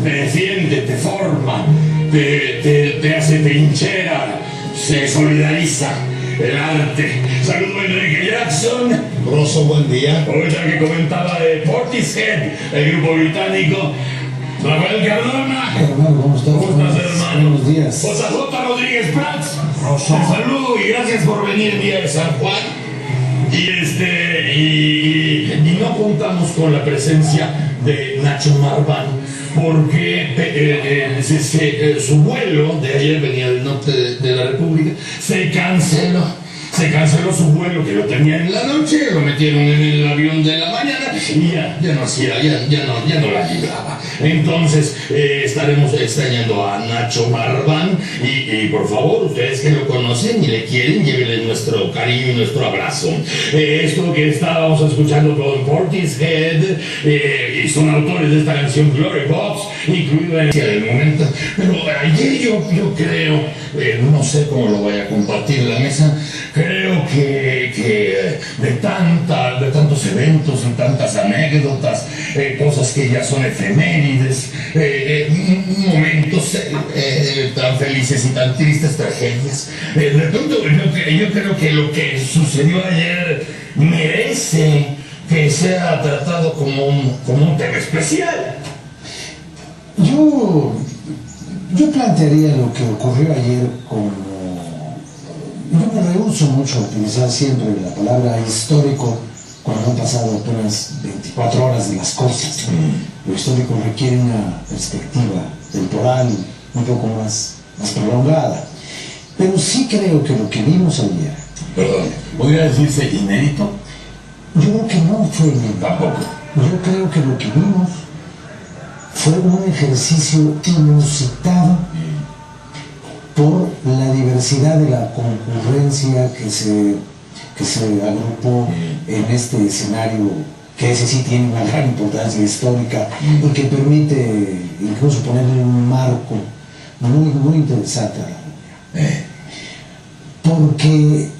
Defiende, te forma, te hace trinchera, se solidariza. El arte. Saludo a Enrique Jackson. Rosso, buen día. Ahorita que comentaba de Portishead, el grupo británico. Rafael Cardona. Hermano, ¿cómo estás? ¿Cómo estás, hermano? Buenos días. José J. Rodríguez Prats. Rosso. Te saludo y gracias por venir el día de San Juan. Y no contamos con la presencia de Nacho Marván porque su vuelo de ayer, venía del norte de la República, se canceló su vuelo, que lo tenía en la noche, lo metieron en el avión de la mañana y ya no la libraba. Entonces estaremos extrañando a Nacho Marván y por favor, ustedes que lo conocen y le quieren, llévenle nuestro cariño y nuestro abrazo. Esto que estábamos escuchando con Portishead y son autores de esta canción Glory Box, incluida en el momento. Pero ayer yo creo, no sé cómo lo voy a compartir en la mesa, creo que de tantos eventos y tantas anécdotas, cosas que ya son efemérides, momentos tan felices y tan tristes, tragedias. De pronto yo creo que lo que sucedió ayer merece que sea tratado como un tema especial. Yo plantearía lo que ocurrió ayer como... Yo me rehúso mucho a utilizar siempre la palabra histórico cuando han pasado apenas 24 horas de las cosas. Lo histórico requiere una perspectiva temporal un poco más prolongada. Pero sí creo que lo que vimos ayer... Perdón, ¿podría decirse inédito? Yo creo que no fue inédito. Tampoco. Yo creo que lo que vimos fue un ejercicio inusitado por la diversidad de la concurrencia que se agrupó en este escenario, que ese sí tiene una gran importancia histórica y que permite incluso ponerle un marco muy interesante a la reunión.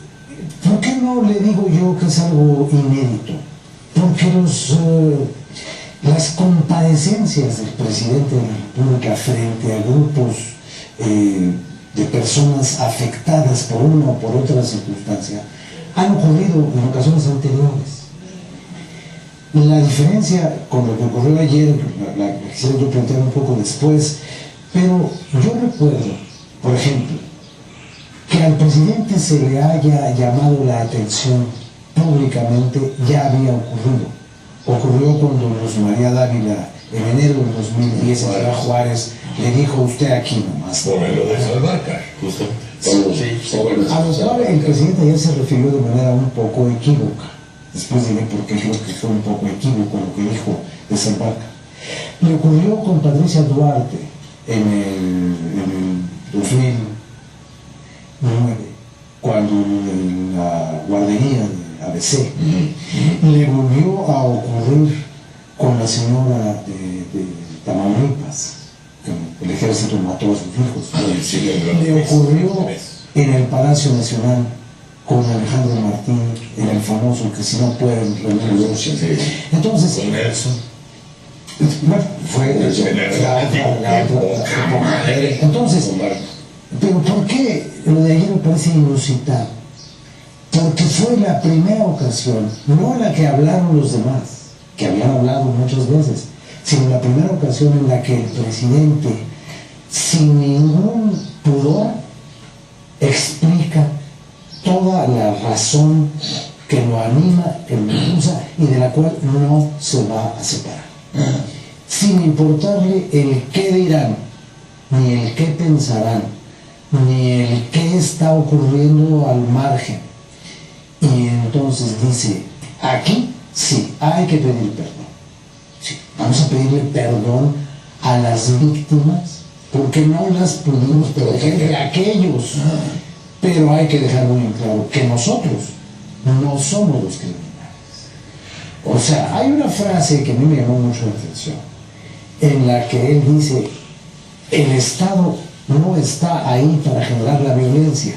¿Por qué no le digo yo que es algo inédito? Porque las comparecencias del presidente de la República frente a grupos de personas afectadas por una o por otra circunstancia han ocurrido en ocasiones anteriores. La diferencia con lo que ocurrió ayer, la quisiera yo plantear un poco después, pero yo recuerdo, por ejemplo, que al presidente se le haya llamado la atención públicamente ya había ocurrido. Ocurrió cuando Luz María Dávila, en enero del 2010, en Ciudad Juárez, le dijo: usted aquí nomás. Por lo de Salvarcar, justo. A lo cual el presidente ayer se refirió de manera un poco equívoca. Después diré por qué creo que fue un poco equívoco lo que dijo de Salvarcar. Le ocurrió con Patricia Duarte en el 2009, cuando en la guardería de ABC. Le volvió a ocurrir con la señora de Tamaulipas, que el ejército mató a sus hijos. Le ocurrió en el Palacio Nacional con Alejandro Martín, en el famoso que si no pueden reunirse. Entonces, entonces, pero ¿por qué lo de ayer me parece inusitado? Porque fue la primera ocasión, no la que hablaron los demás, que habían hablado muchas veces, sino la primera ocasión en la que el presidente, sin ningún pudor, explica toda la razón que lo anima, que lo impulsa y de la cual no se va a separar. Sin importarle el qué dirán, ni el qué pensarán, ni el qué está ocurriendo al margen. Y entonces dice: aquí sí, hay que pedir perdón. Sí, vamos a pedirle perdón a las víctimas, porque no las pudimos proteger de aquellos. Pero hay que dejar muy claro que nosotros no somos los criminales. O sea, hay una frase que a mí me llamó mucho la atención, en la que él dice: el Estado no está ahí para generar la violencia,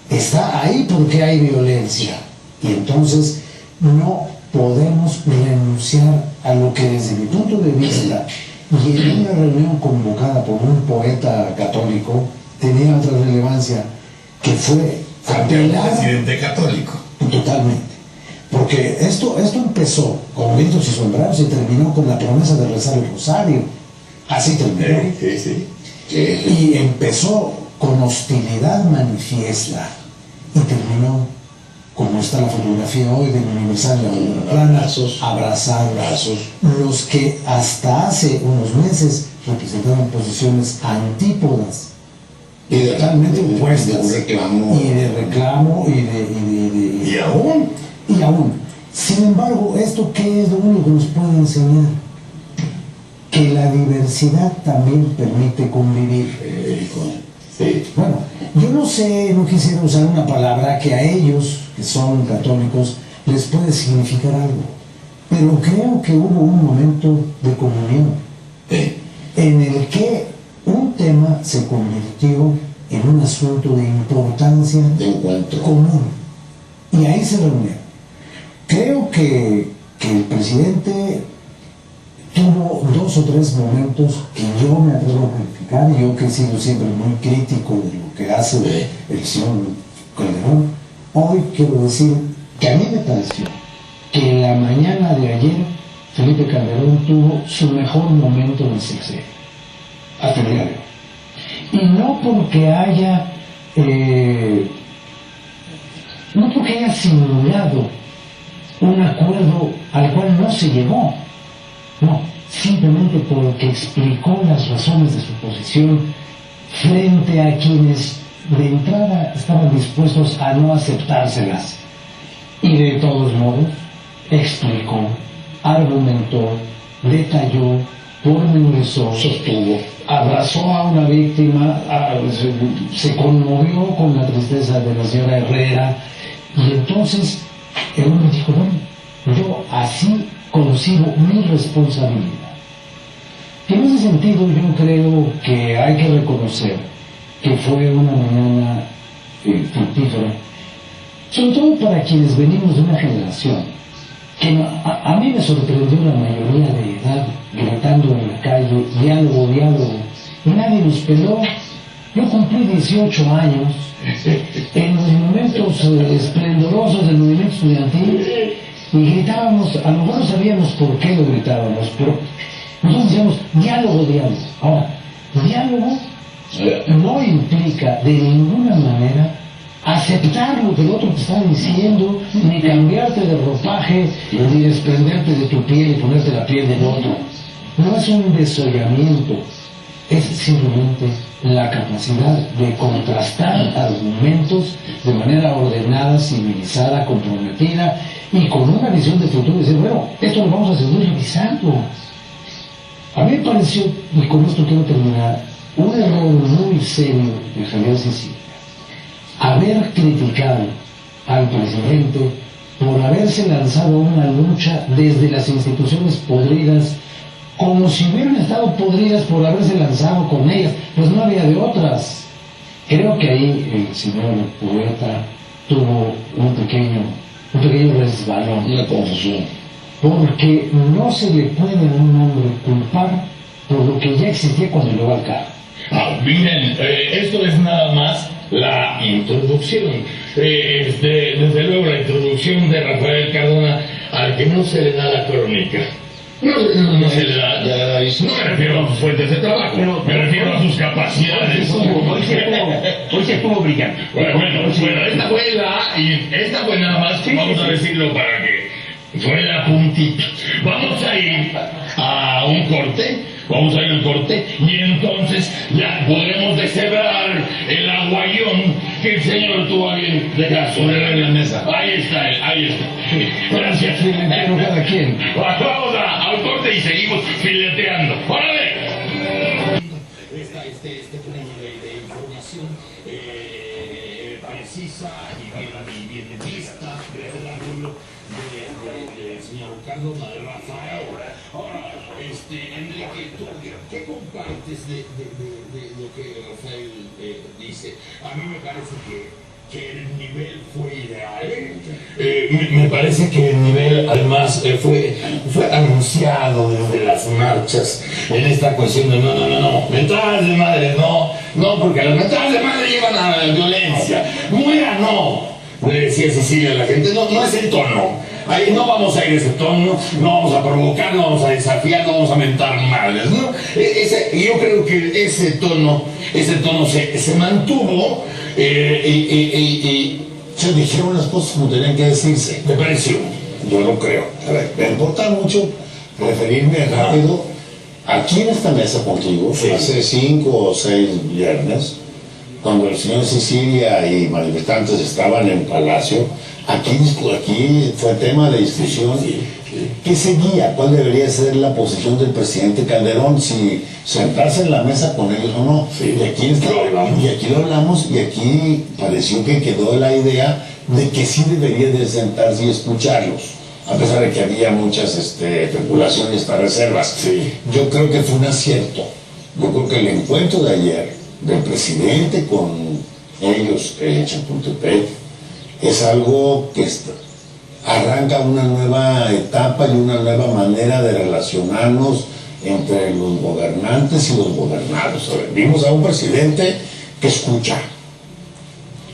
está ahí porque hay violencia, y entonces no podemos renunciar a lo que desde mi punto de vista, y en una reunión convocada por un poeta católico, tenía otra relevancia, que fue ante un presidente católico. Totalmente. Porque esto empezó con vientos y sombreros y terminó con la promesa de rezar el rosario. Así terminó. Sí. Y empezó con hostilidad manifiesta y terminó, como está la fotografía hoy del Universal, abrazados. Los que hasta hace unos meses representaban posiciones antípodas y totalmente opuestas, de reclamo y aún. Sin embargo, ¿esto qué es lo único que nos puede enseñar? Que la diversidad también permite convivir. Sí. Bueno, yo no sé, no quisiera usar una palabra que a ellos, que son católicos, les puede significar algo, pero creo que hubo un momento de comunión en el que un tema se convirtió en un asunto de importancia común, y ahí se reunieron. Creo que el presidente tuvo 2 o 3 momentos que yo me atrevo a calificar, y yo que he sido siempre muy crítico de lo que hace el señor Calderón. Hoy quiero decir que a mí me pareció que en la mañana de ayer Felipe Calderón tuvo su mejor momento en el sexenio, hasta el día de hoy. Y no porque haya simulado un acuerdo al cual no se llegó, no, simplemente porque explicó las razones de su posición frente a quienes de entrada estaban dispuestos a no aceptárselas. Y de todos modos, explicó, argumentó, detalló, pormenorizó, sostuvo, abrazó a una víctima, se conmovió con la tristeza de la señora Herrera, y entonces el hombre dijo, bueno, yo así concibo mi responsabilidad. Y en ese sentido yo creo que hay que reconocer que fue una mañana fructífera, sobre todo para quienes venimos de una generación que a mí me sorprendió la mayoría de edad gritando en la calle, diálogo, y nadie nos peló. Yo cumplí 18 años en los momentos esplendorosos del movimiento estudiantil, y gritábamos, a lo mejor no sabíamos por qué lo gritábamos, pero nosotros decíamos diálogo. Ahora, diálogo no implica de ninguna manera aceptar lo que el otro te está diciendo, ni cambiarte de ropaje, ni desprenderte de tu piel y ponerte la piel del otro. No es un desollamiento, es simplemente la capacidad de contrastar argumentos de manera ordenada, civilizada, comprometida y con una visión de futuro, y decir, bueno, esto lo vamos a seguir revisando. A mí me pareció, y con esto quiero terminar, un error muy serio de Javier Sicilia haber criticado al presidente por haberse lanzado a una lucha desde las instituciones podridas, como si hubieran estado podridas por haberse lanzado con ellas, pues no había de otras. Creo que ahí el señor poeta tuvo un pequeño resbalón, una confusión, porque no se le puede a un hombre culpar por lo que ya existía cuando llegó al cargo. Miren, esto es nada más la introducción. Desde luego la introducción de Rafael Cardona, al que no se le da la crónica. No se le da. No me refiero a sus fuentes de trabajo, me refiero a sus capacidades. Hoy se estuvo brillante. Bueno, esta fue nada más, vamos a decirlo para que fue la puntita. Vamos a ir a un corte. Y entonces ya podremos deshebrar el aguayón que el señor tuvo a bien dejar sobre la mesa. Ahí está. Gracias. Filetero cada quien. Vamos al corte y seguimos fileteando. ¡Órale! Este punto de información precisa y bien vista del ángulo del señor Cardona, de Rafael. Ahora, Enrique, ¿tú qué compartes de lo que Rafael dice? A mí me parece que que el nivel fue ideal. Me parece que el nivel además fue anunciado desde las marchas en esta cuestión de no, mentadas de madre no, porque las mentadas de madre llevan a la violencia. Muera no, le decía Cecilia a la gente, no es el tono. Ahí no vamos a ir a ese tono, no vamos a provocar, no vamos a desafiar, no vamos a mentar madres, ¿no? Yo creo que ese tono se mantuvo y se dijeron las cosas como tenían que decirse. me pareció. Yo lo creo. A ver, me importa mucho referirme rápido aquí en esta mesa contigo, Sí. hace 5 o 6 viernes, cuando el señor Sicilia y manifestantes estaban en Palacio, aquí fue tema de discusión. ¿Qué seguía? ¿Cuál debería ser la posición del presidente Calderón? Si sentarse en la mesa con ellos o no. Sí. Y aquí lo hablamos y aquí pareció que quedó la idea de que sí debería de sentarse y escucharlos, a pesar de que había muchas especulaciones y reservas. Sí. Yo creo que fue un acierto. Yo creo que el encuentro de ayer del presidente con ellos en Chapultepec es algo que arranca una nueva etapa y una nueva manera de relacionarnos entre los gobernantes y los gobernados. Vimos a un presidente que escucha,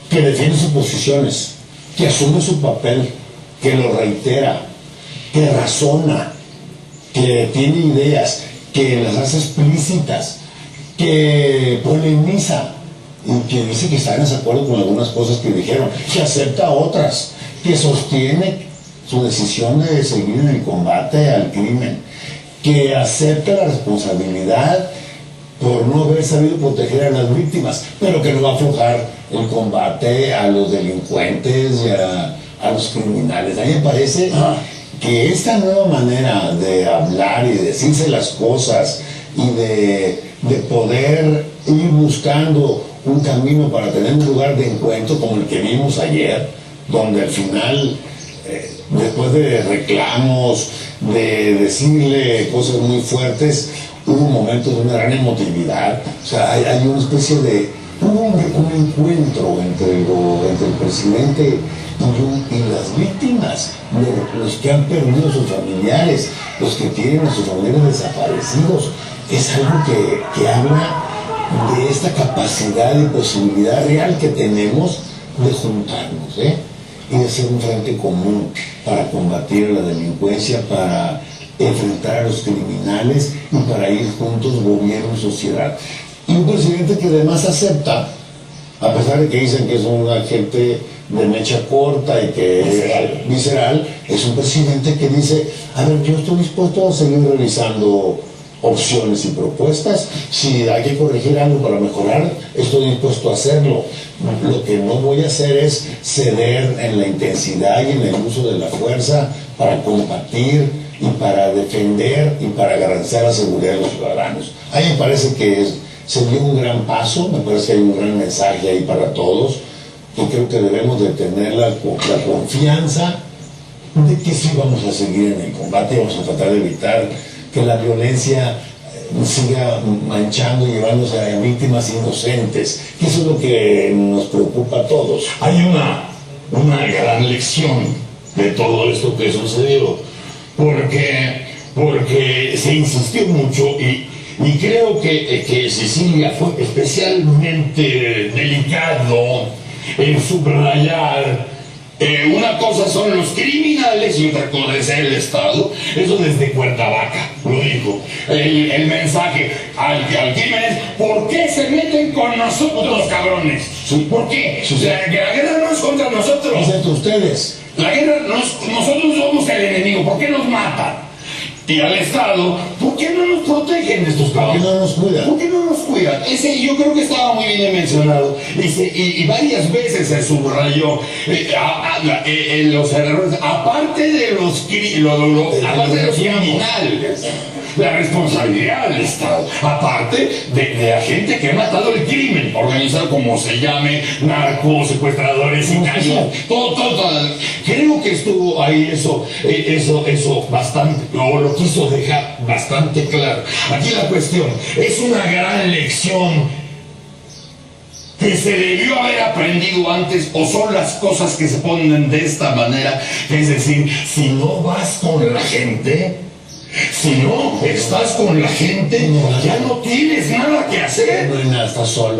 que defiende sus posiciones, que asume su papel, que lo reitera, que razona, que tiene ideas, que las hace explícitas, que polemiza y que dice que está en desacuerdo con algunas cosas que dijeron, que acepta otras, que sostiene su decisión de seguir en el combate al crimen, que acepta la responsabilidad por no haber sabido proteger a las víctimas, pero que no va a aflojar el combate a los delincuentes y a los criminales. A mí me parece que esta nueva manera de hablar y de decirse las cosas y de poder ir buscando un camino para tener un lugar de encuentro como el que vimos ayer, donde al final, después de reclamos, de decirle cosas muy fuertes, hubo momentos de una gran emotividad. O sea, hay una especie de un encuentro entre el presidente y las víctimas, los que han perdido a sus familiares, los que tienen a sus familiares desaparecidos. Es algo que habla de esta capacidad y posibilidad real que tenemos de juntarnos, y de hacer un frente común para combatir la delincuencia, para enfrentar a los criminales y para ir juntos gobierno y sociedad. Y un presidente que además acepta, a pesar de que dicen que es una gente de mecha corta y que es visceral, es un presidente que dice, a ver, yo estoy dispuesto a seguir realizando opciones y propuestas. Si hay que corregir algo para mejorar, estoy dispuesto a hacerlo. Lo que no voy a hacer es ceder en la intensidad y en el uso de la fuerza para combatir y para defender y para garantizar la seguridad de los ciudadanos. A mí me parece que se dio un gran paso, me parece que hay un gran mensaje ahí para todos, y creo que debemos de tener la confianza de que sí vamos a seguir en el combate, vamos a tratar de evitar que la violencia siga manchando y llevándose a víctimas inocentes, que eso es lo que nos preocupa a todos. Hay una gran lección de todo esto que sucedió, porque se insistió mucho y creo que Cecilia fue especialmente delicado en subrayar. Una cosa son los criminales y otra cosa es el Estado. Eso desde Cuernavaca lo dijo. El mensaje al crimen es: ¿por qué se meten con nosotros, cabrones? ¿Por qué? O sea, que la guerra no es contra nosotros. Excepto ustedes. La guerra, nosotros somos el enemigo. ¿Por qué nos matan? Y al Estado, ¿por qué no nos protegen estos cabrones? ¿Por qué no nos cuidan? ¿Por qué no nos cuidan? Ese yo creo que estaba muy bien mencionado. Y varias veces se subrayó los errores, aparte de los criminales, la responsabilidad del Estado, aparte de la gente que ha matado el crimen organizado, como se llame, narcos, secuestradores, sicarios, todo. Creo que estuvo ahí eso bastante, o lo quiso dejar bastante claro. Aquí la cuestión es una gran lección que se debió haber aprendido antes, o son las cosas que se ponen de esta manera? Es decir, si no vas con la gente, si no estás con la gente, ya no tienes nada que hacer. No hay nada, estás solo.